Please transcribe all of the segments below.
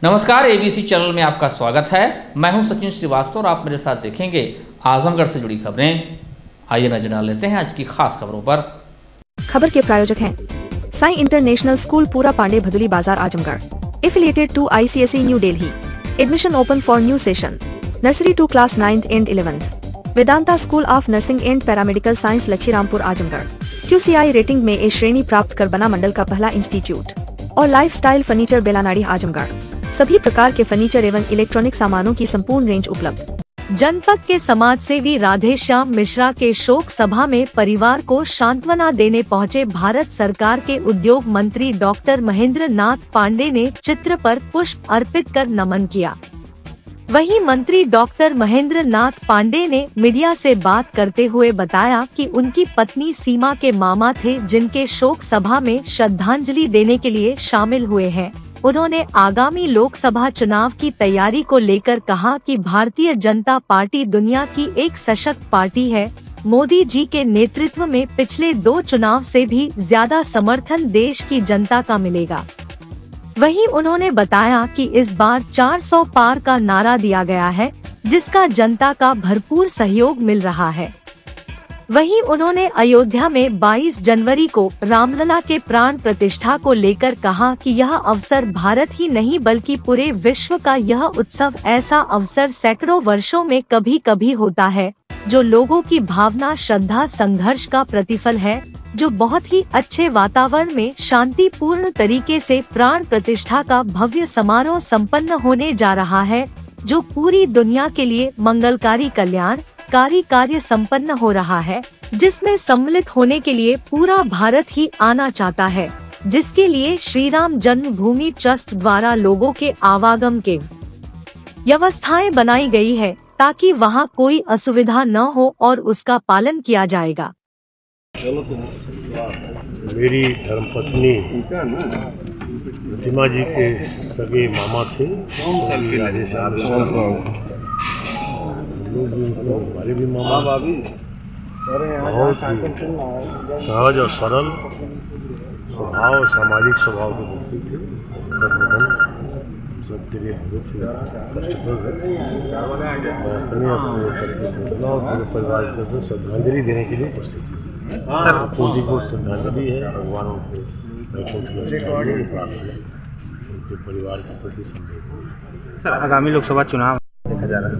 नमस्कार, ABC channel में आपका स्वागत है। मैं हूं सचिन श्रीवास्तव और आप मेरे साथ देखेंगे आजमगढ़ से जुड़ी खबरें। आइए नजर डाल लेते हैं आज की खास खबरों पर। खबर के प्रायोजक हैं Sai international school, Pura Pande, Bhaduli Bazar, Azamgarh. Affiliated to ICSE new Delhi. Admission open for new session. Nursery to class 9th and 11th। Vedanta school of nursing and paramedical science, Lachhirampur, Azamgarh. QCI rating में A श्रेणी प्राप्त कर बना मंडल का पहला इंस्टीट्यूट। और लाइफस्टाइल फर्नीचर, बेलानाड़ी, आजमगढ़। सभी प्रकार के फर्नीचर एवं इलेक्ट्रॉनिक सामानों की संपूर्ण रेंज उपलब्ध। जनपद के समाज सेवी राधेश्याम मिश्रा के शोक सभा में परिवार को सांत्वना देने पहुंचे भारत सरकार के उद्योग मंत्री डॉक्टर महेंद्र नाथ पांडे ने चित्र पर पुष्प अर्पित कर नमन किया। वहीं मंत्री डॉक्टर महेंद्र नाथ पांडे ने मीडिया से बात करते हुए बताया कि उनकी पत्नी सीमा के मामा थे, जिनके शोक सभा में श्रद्धांजलि देने के लिए शामिल हुए हैं। उन्होंने आगामी लोकसभा चुनाव की तैयारी को लेकर कहा कि भारतीय जनता पार्टी दुनिया की एक सशक्त पार्टी है। मोदी जी के नेतृत्व में पिछले 2 चुनाव से भी ज्यादा समर्थन देश की जनता का मिलेगा। वहीं उन्होंने बताया कि इस बार 400 पार का नारा दिया गया है, जिसका जनता का भरपूर सहयोग मिल रहा है। वहीं उन्होंने अयोध्या में 22 जनवरी को रामलला के प्राण प्रतिष्ठा को लेकर कहा कि यह अवसर भारत ही नहीं बल्कि पूरे विश्व का यह उत्सव ऐसा अवसर सैकड़ों वर्षों में कभी कभी होता है, जो लोगों की भावना, श्रद्धा, संघर्ष का प्रतिफल है, जो बहुत ही अच्छे वातावरण में शांतिपूर्ण तरीके से प्राण प्रतिष्ठा का भव्य समारोह संपन्न होने जा रहा है, जो पूरी दुनिया के लिए मंगलकारी, कल्याणकारी कार्य संपन्न हो रहा है, जिसमें सम्मिलित होने के लिए पूरा भारत ही आना चाहता है, जिसके लिए श्री राम जन्मभूमि ट्रस्ट द्वारा लोगों के आवागम के व्यवस्थाएं बनाई गई है, ताकि वहां कोई असुविधा न हो और उसका पालन किया जाएगा। मेरी धर्मपत्नी प्रतिमा जी के सगे मामा थे, राधेश्याम हमारे भी मामा। बहुत ही सहज और सरल स्वभाव और सामाजिक स्वभाव के व्यक्ति थे। सबके लिए बहुत ही कष्टप्रद है। अपने परिवार को श्रद्धांजलि देने के लिए उपस्थित हूँ। मोदी को श्रद्धांजलि है, भगवान उनको उनके परिवार के प्रति संवेदना। सर, आगामी लोकसभा चुनाव देखा जा रहा है,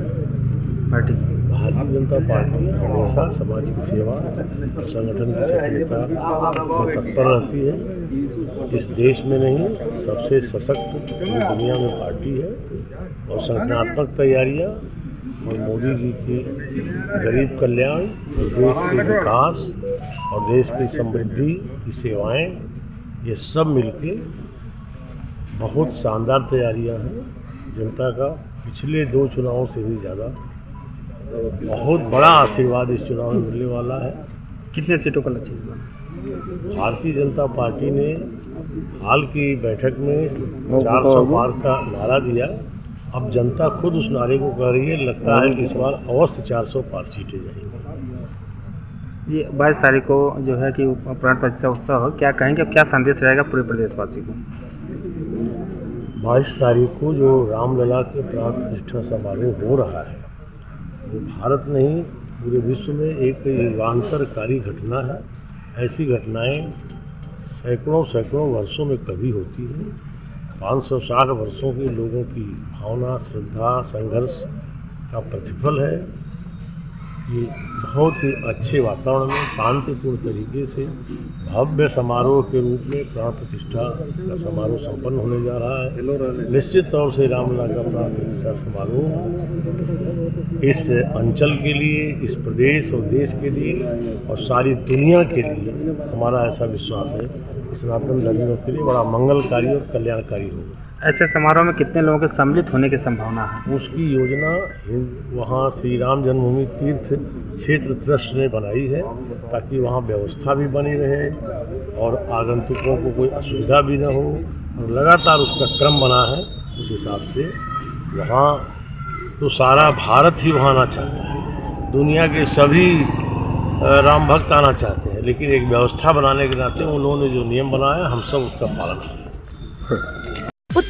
पार्टी भारतीय जनता पार्टी हमेशा समाज की सेवा और संगठन की सक्रियता में तत्पर रहती है। इस देश में नहीं, सबसे सशक्त दुनिया में पार्टी है और संगठनात्मक तैयारियां और मोदी जी के गरीब कल्याण और देश के विकास और देश की समृद्धि की सेवाएं, ये सब मिलके बहुत शानदार तैयारियां हैं। जनता का पिछले 2 चुनावों से भी ज़्यादा बहुत बड़ा आशीर्वाद इस चुनाव में मिलने वाला है। कितने सीटों का लक्ष्य? भारतीय जनता पार्टी ने हाल की बैठक में 400 पार का नारा दिया। अब जनता खुद उस नारे को कह रही है। लगता है कि इस बार अवश्य 400 पार सीटें जाएंगी। ये 22 तारीख को जो है कि प्राण प्रतिष्ठा उत्सव, क्या कहेंगे, क्या संदेश रहेगा पूरे प्रदेशवासी को? 22 तारीख को जो रामलला के प्राण प्रतिष्ठा समारोह हो रहा है, वो भारत नहीं पूरे विश्व में एक युगांतरकारी घटना है। ऐसी घटनाएं सैकड़ों वर्षों में कभी होती हैं। 560 वर्षों के लोगों की भावना, श्रद्धा, संघर्ष का प्रतिफल है। ये बहुत ही अच्छे वातावरण में शांतिपूर्ण तरीके से भव्य समारोह के रूप में प्राण प्रतिष्ठा का समारोह संपन्न होने जा रहा है। निश्चित तौर से रामलला का प्राण प्रतिष्ठा समारोह इस अंचल के लिए, इस प्रदेश और देश के लिए और सारी दुनिया के लिए हमारा ऐसा विश्वास है कि सनातन धर्मियों के लिए बड़ा मंगलकारी और कल्याणकारी होगा। ऐसे समारोह में कितने लोगों के सम्मिलित होने की संभावना है? उसकी योजना वहाँ श्री राम जन्मभूमि तीर्थ क्षेत्र ट्रस्ट ने बनाई है, ताकि वहाँ व्यवस्था भी बनी रहे और आगंतुकों को कोई असुविधा भी न हो। और लगातार उसका क्रम बना है। उस हिसाब से वहाँ तो सारा भारत ही वहाँ आना चाहता है। दुनिया के सभी राम भक्त आना चाहते हैं, लेकिन एक व्यवस्था बनाने के नाते उन्होंने जो नियम बनाया, हम सब उसका पालन करें।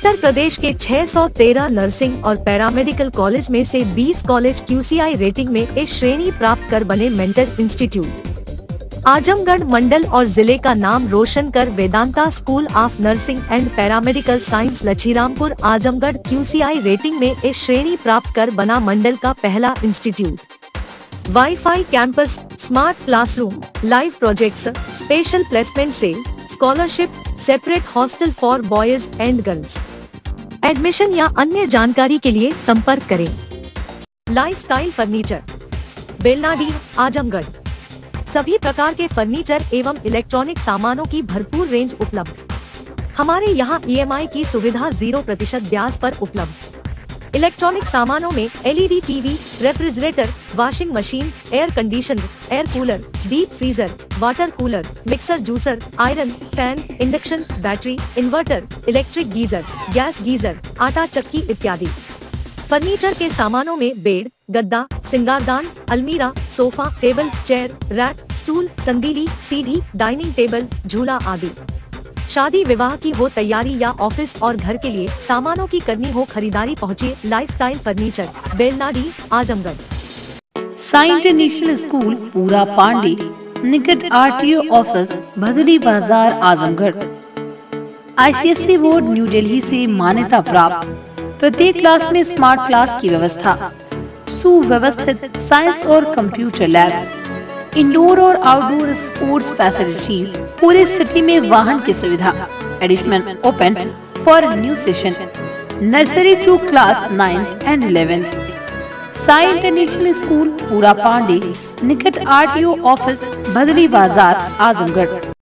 उत्तर प्रदेश के 613 नर्सिंग और पैरामेडिकल कॉलेज में से 20 कॉलेज QCI रेटिंग में ए श्रेणी प्राप्त कर बने मेंटर इंस्टीट्यूट। आजमगढ़ मंडल और जिले का नाम रोशन कर Vedanta school of nursing and paramedical science Lachhirampur Azamgarh QCI rating में ए श्रेणी प्राप्त कर बना मंडल का पहला institute. Wifi campus, smart classroom, live projects, special placement cell, scholarship, separate hostel for boys and girls. Admission या अन्य जानकारी के लिए संपर्क करें। Lifestyle furniture, Belnadi, Azamgarh. सभी प्रकार के फर्नीचर एवं इलेक्ट्रॉनिक सामानों की भरपूर रेंज उपलब्ध। हमारे यहाँ EMI की सुविधा 0% ब्याज पर उपलब्ध। इलेक्ट्रॉनिक सामानों में LED TV, refrigerator, washing machine, air conditioner, air cooler, deep freezer, water cooler, mixer juicer, iron, fan, induction, battery, inverter, electric geyser, gas geyser, आटा चक्की इत्यादि। फर्नीचर के सामानों में बेड, गद्दा, सिंगारदान, अलमीरा, sofa, table, chair, rack, stool, संदीली, सीढ़ी, डाइनिंग टेबल, झूला आदि। शादी विवाह की हो तैयारी या ऑफिस और घर के लिए सामानों की करनी हो खरीदारी, पहुँचिए lifestyle furniture, Belnadi, Azamgarh. Sai international school Pura Pande, निकट RTO office, Bhadli Bazar, Azamgarh. ICSE board new Delhi से मान्यता प्राप्त। प्रत्येक क्लास में स्मार्ट क्लास की व्यवस्था, सुव्यवस्थित साइंस और कंप्यूटर लैब्स, इंडोर और आउटडोर स्पोर्ट्स फैसिलिटीज, पूरे सिटी में वाहन की सुविधा। Admission open for new session, nursery to class 9th and 11th। Sai international school Pura Pande, निकट RTO ऑफिस, भदली बाजार, आजमगढ़।